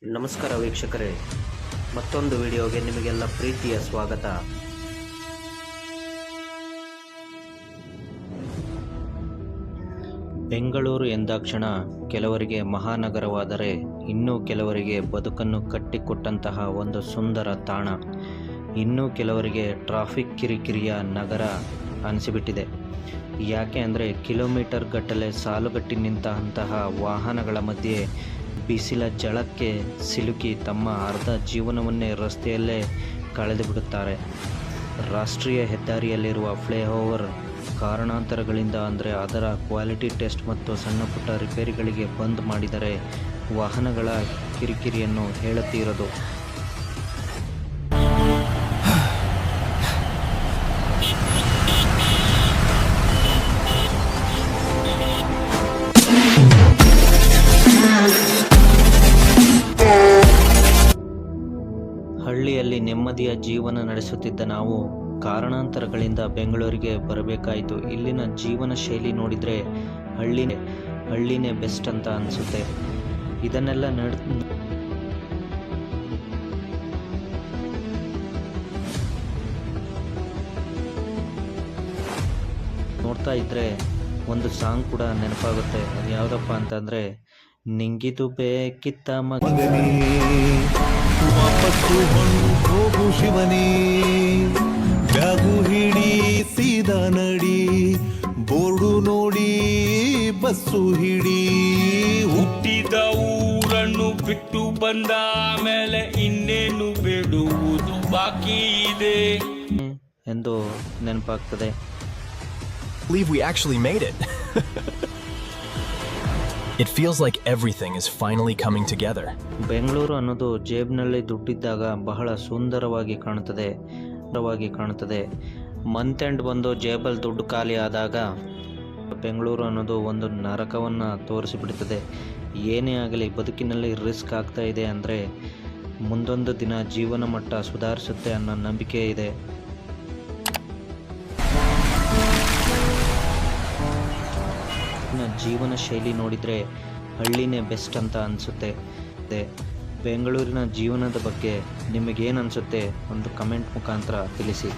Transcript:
ನಮಸ್ಕಾರ ವೀಕ್ಷಕರೇ, ಮತ್ತೊಂದು ವಿಡಿಯೋಗೆ ನಿಮಗೆಲ್ಲ ಪ್ರೀತಿಯ ಸ್ವಾಗತ. ಬೆಂಗಳೂರು ಎಂದಾಕ್ಷಣ ಕೆಲವರಿಗೆ ಮಹಾನಗರವಾದರೆ ಇನ್ನೂ ಕೆಲವರಿಗೆ ಬದುಕನ್ನು ಕಟ್ಟಿಕೊಟ್ಟಂತಹ ಒಂದು ಸುಂದರ ತಾಣ, ಇನ್ನೂ ಕೆಲವರಿಗೆ ಟ್ರಾಫಿಕ್ ಕಿರಿಕಿರಿಯ ನಗರ ಅನಿಸಿಬಿಟ್ಟಿದೆ. ಯಾಕೆ ಅಂದರೆ ಕಿಲೋಮೀಟರ್ ಗಟ್ಟಲೆ ಸಾಲುಗಟ್ಟಿ ನಿಂತಹ ವಾಹನಗಳ ಮಧ್ಯೆ ಬಿಸಿಲ ಜಳಕ್ಕೆ ಸಿಲುಕಿ ತಮ್ಮ ಅರ್ಧ ಜೀವನವನ್ನೇ ರಸ್ತೆಯಲ್ಲೇ ಕಳೆದು ಬಿಡುತ್ತಾರೆ. ರಾಷ್ಟ್ರೀಯ ಹೆದ್ದಾರಿಯಲ್ಲಿರುವ ಫ್ಲೈಓವರ್ ಕಾರಣಾಂತರಗಳಿಂದ ಅಂದರೆ ಅದರ ಕ್ವಾಲಿಟಿ ಟೆಸ್ಟ್ ಮತ್ತು ಸಣ್ಣ ಪುಟ್ಟ ರಿಪೇರಿಗಳಿಗೆ ಬಂದ್ ಮಾಡಿದರೆ ವಾಹನಗಳ ಕಿರಿಕಿರಿಯನ್ನು ಹೇಳುತ್ತೀರದು. ಹಳ್ಳಿಯಲ್ಲಿ ನೆಮ್ಮದಿಯ ಜೀವನ ನಡೆಸುತ್ತಿದ್ದ ನಾವು ಕಾರಣಾಂತರಗಳಿಂದ ಬೆಂಗಳೂರಿಗೆ ಬರಬೇಕಾಯಿತು. ಇಲ್ಲಿನ ಜೀವನ ಶೈಲಿ ನೋಡಿದರೆ ಹಳ್ಳಿನೇ ಬೆಸ್ಟ್ ಅಂತ ಅನಿಸುತ್ತೆ. ಇದನ್ನೆಲ್ಲ ನೋಡ್ತಾ ಇದ್ದರೆ ಒಂದು ಸಾಂಗ್ ಕೂಡ ನೆನಪಾಗುತ್ತೆ. ಅದು ಯಾವುದಪ್ಪ ಅಂತಂದರೆ, ನಿಂಗಿದು ಬೇಕಿತ್ತ ಮಗನೇ ವಾಪಸ್ಸು ಹೋಗು ಶಿವನೇ, ಬ್ಯಾಗು ಹಿಡಿ ಸೀದಾ ನಡಿ, ಬೋರ್ಡು ನೋಡಿ ಬಸ್ಸು ಹಿಡಿ. ಹುಟ್ಟಿದ ಊರನ್ನು ಬಿಟ್ಟು ಬಂದ ಮೇಲೆ ಇನ್ನೇನು ಬೇಡುವುದು ಬಾಕಿ ಇದೆ ಎಂದು ನೆನಪಾಗ್ತದೆ. Believe we actually made it. It feels like everything is finally coming together. Bengaluru ಅನ್ನೋದು ಜೇಬ್ನಲ್ಲಿ ದುಡ್ಡಿದ್ದಾಗ ಬಹಳ ಸುಂದರವಾಗಿ ಕಾಣುತ್ತದೆ. ಮಂತ್ ಎಂಡ್ ಬಂದು ಜೇಬಲ್ಲಿ ದುಡ್ಡು ಖಾಲಿ ಆದಾಗ ಬೆಂಗಳೂರು ಅನ್ನೋದು ಒಂದು ನರಕವನ್ನು ತೋರಿಸಿಬಿಡುತ್ತದೆ. ಏನೇ ಆಗಲಿ ಬದುಕಿನಲ್ಲಿ ರಿಸ್ಕ್ ಆಗ್ತಾ ಇದೆ ಅಂದರೆ ಮುಂದೊಂದು ದಿನ ಜೀವನ ಮಟ್ಟ ಸುಧಾರಿಸುತ್ತೆ ಅನ್ನೋ ನಂಬಿಕೆ ಇದೆ. ಜೀವನ ಶೈಲಿ ನೋಡಿದರೆ ಹಳ್ಳಿನೇ ಬೆಸ್ಟ್ ಅಂತ ಅನಿಸುತ್ತೆ. ಬೆಂಗಳೂರಿನ ಜೀವನದ ಬಗ್ಗೆ ನಿಮಗೇನು ಅನಿಸುತ್ತೆ ಒಂದು ಕಮೆಂಟ್ ಮುಖಾಂತರ ತಿಳಿಸಿ.